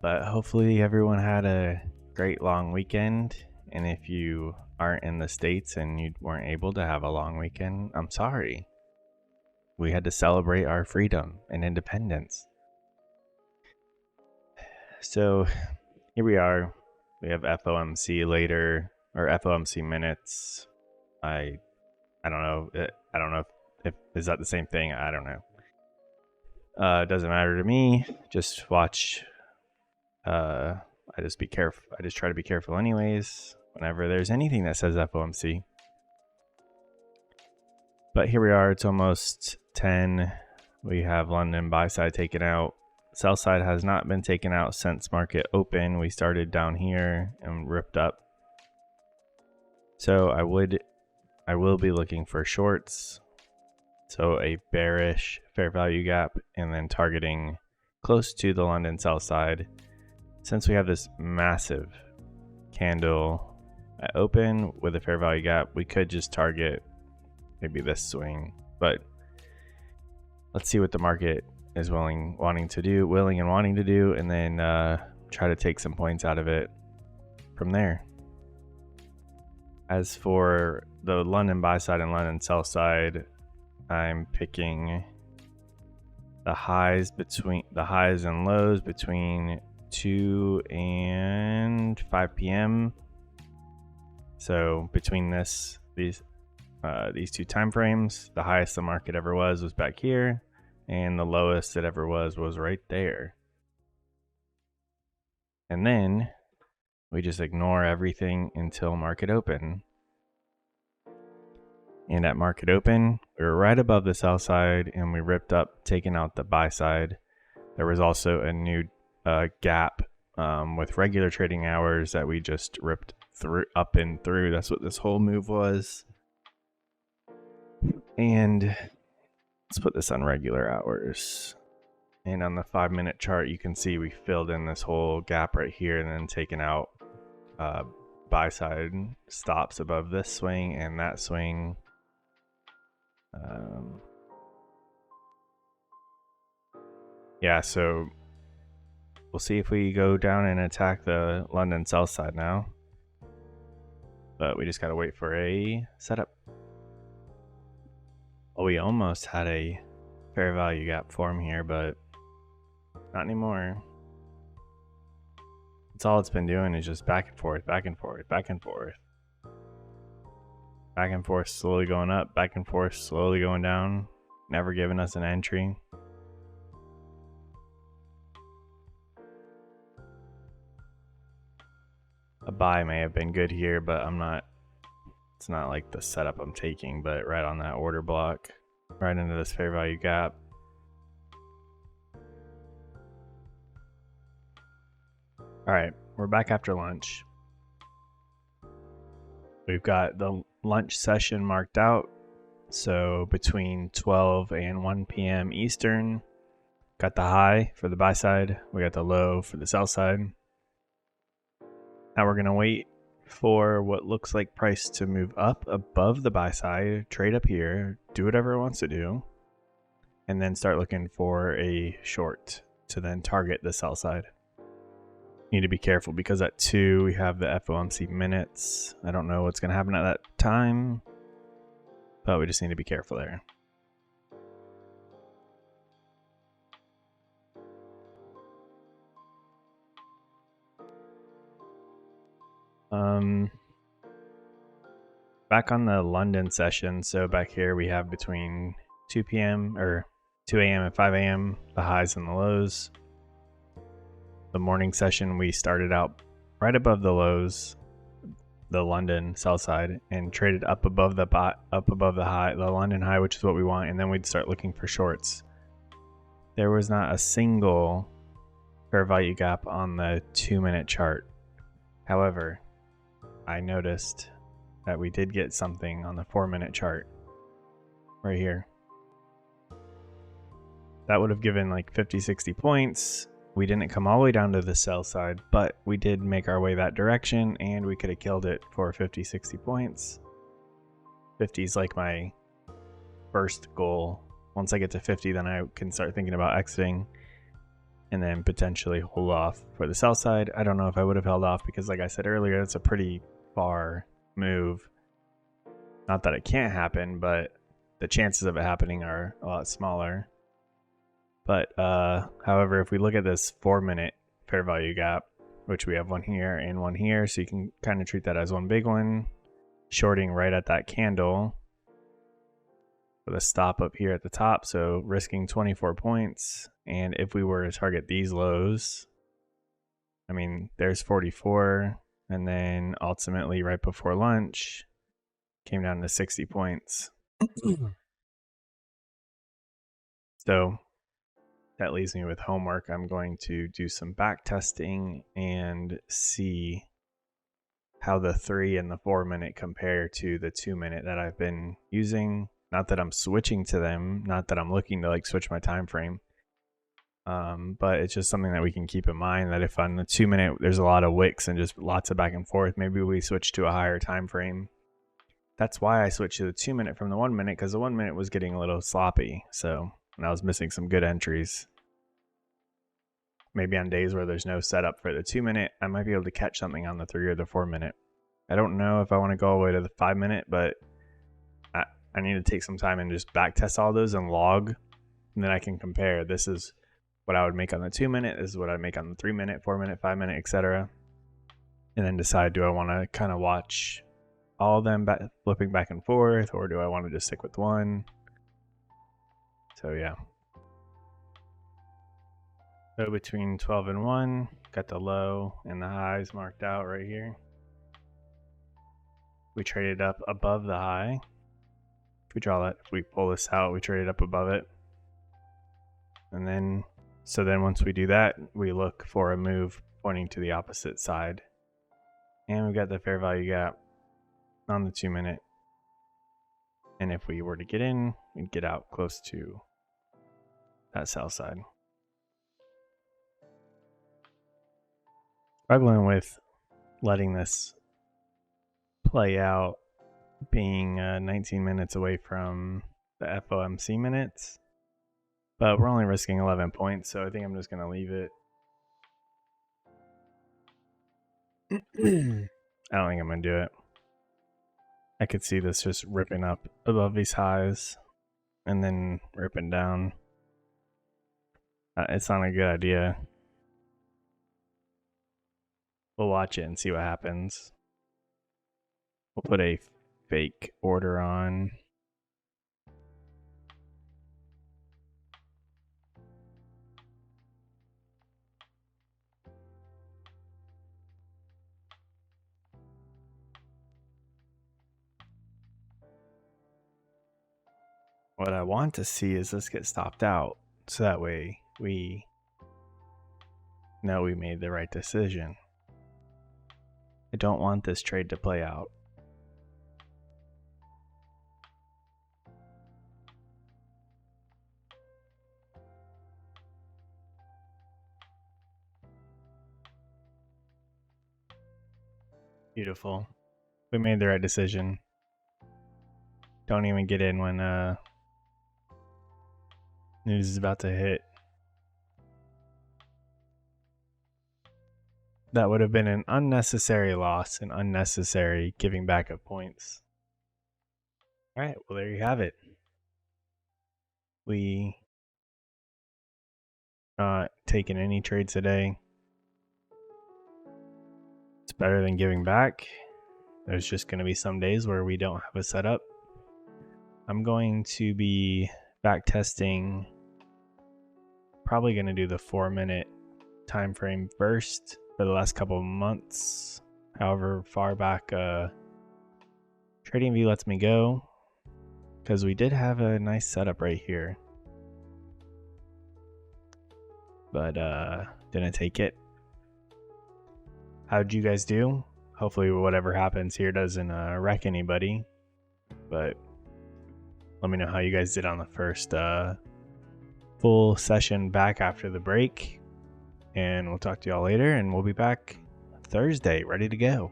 But hopefully everyone had a great long weekend. And if you aren't in the States and you weren't able to have a long weekend, I'm sorry. We had to celebrate our freedom and independence. So here we are. We have FOMC later, or FOMC minutes. I don't know. I don't know if is that the same thing. I don't know. It doesn't matter to me. Just watch. I just be careful. I just try to be careful anyways. Whenever there's anything that says FOMC. But here we are. It's almost 10. We have London buy side taken out. Sell side has not been taken out since market open. We started down here and ripped up. So I will be looking for shorts. So a bearish fair value gap and then targeting close to the London sell side. Since we have this massive candle at open with a fair value gap, we could just target maybe this swing, but let's see what the market is willing and wanting to do, and then try to take some points out of it from there. As for the London buy side and London sell side, I'm picking the highs and lows between 2 and 5 p.m. So between these two time frames, the highest the market ever was back here, and the lowest it ever was right there. And then we just ignore everything until market open. And at market open, we were right above the sell side, and we ripped up, taking out the buy side. There was also a new gap with regular trading hours that we just ripped up and through. That's what this whole move was. And let's put this on regular hours. And on the 5-minute chart, you can see we filled in this whole gap right here and then taken out buy side stops above this swing and that swing. Yeah, so we'll see if we go down and attack the London sell side now. But we just gotta wait for a setup. Well, we almost had a fair value gap form here, but not anymore. That's all it's been doing is just back and forth, back and forth, back and forth. Back and forth, slowly going up, back and forth, slowly going down. Never giving us an entry. A buy may have been good here, but it's not like the setup I'm taking, but right on that order block, right into this fair value gap. All right, we're back after lunch. We've got the lunch session marked out. So between 12 and 1 p.m. Eastern, got the high for the buy side. We got the low for the sell side. Now we're going to wait for what looks like price to move up above the buy side, trade up here, do whatever it wants to do, and then start looking for a short to then target the sell side. Need to be careful because at 2 we have the FOMC minutes. I don't know what's going to happen at that time, but we just need to be careful there. Back on the London session, so back here we have between 2 p.m. or 2 a.m. and 5 a.m. the highs and the lows. The morning session we started out right above the lows, the London sell side, and traded up above the high, the London high, which is what we want, and then we'd start looking for shorts. There was not a single fair value gap on the 2-minute chart. However, I noticed that we did get something on the 4-minute chart right here. That would have given like 50-60 points. We didn't come all the way down to the sell side, but we did make our way that direction, and we could have killed it for 50-60 points. 50 is like my first goal. Once I get to 50, then I can start thinking about exiting. and then potentially hold off for the sell side. I don't know if I would have held off because, like I said earlier, it's a pretty far move. Not that it can't happen, but the chances of it happening are a lot smaller. But however, if we look at this 4-minute fair value gap, which we have one here and one here, so you can kind of treat that as one big one, shorting right at that candle with a stop up here at the top, so risking 24 points. And if we were to target these lows, I mean, there's 44, and then ultimately right before lunch came down to 60 points. So that leaves me with homework. I'm going to do some back testing and see how the 3 and the 4-minute compare to the 2-minute that I've been using. Not that I'm switching to them, not that I'm looking to like switch my time frame, but it's just something that we can keep in mind, that if on the 2-minute there's a lot of wicks and just lots of back and forth, maybe we switch to a higher time frame. That's why I switched to the 2-minute from the 1-minute, because the 1-minute was getting a little sloppy, and I was missing some good entries. Maybe on days where there's no setup for the 2-minute, I might be able to catch something on the 3 or the 4-minute. I don't know if I want to go all the way to the 5-minute, but I need to take some time and just back test all those and log, and then I can compare. This is what I would make on the 2-minute, this is what I'd make on the 3-minute, 4-minute, 5-minute, etc. And then decide, do I want to kind of watch all of them flipping back and forth, or do I want to just stick with one? So yeah. So between 12 and 1, got the low and the highs marked out right here. We traded up above the high. If we draw that, if we pull this out, we traded up above it. And then, so then once we do that, we look for a move pointing to the opposite side. And we've got the fair value gap on the 2-minute. And if we were to get in, we'd get out close to that sell side. Struggling with letting this play out, being 19 minutes away from the FOMC minutes, but we're only risking 11 points, so I think I'm just going to leave it. I don't think I'm going to do it. I could see this just ripping up above these highs and then ripping down. It's not a good idea. We'll watch it and see what happens. We'll put a fake order on. What I want to see is this get stopped out, so that way we know we made the right decision. I don't want this trade to play out. Beautiful. We made the right decision. Don't even get in when news is about to hit. That would have been an unnecessary loss, an unnecessary giving back of points. All right, well, there you have it. We not taking any trades today. It's better than giving back. There's just going to be some days where we don't have a setup. I'm going to be back testing. Probably going to do the 4-minute time frame first for the last couple of months. However far back TradingVue lets me go, because we did have a nice setup right here, but didn't take it. How'd you guys do? Hopefully whatever happens here doesn't wreck anybody, but let me know how you guys did on the first full session back after the break, and we'll talk to y'all later, and we'll be back Thursday ready to go.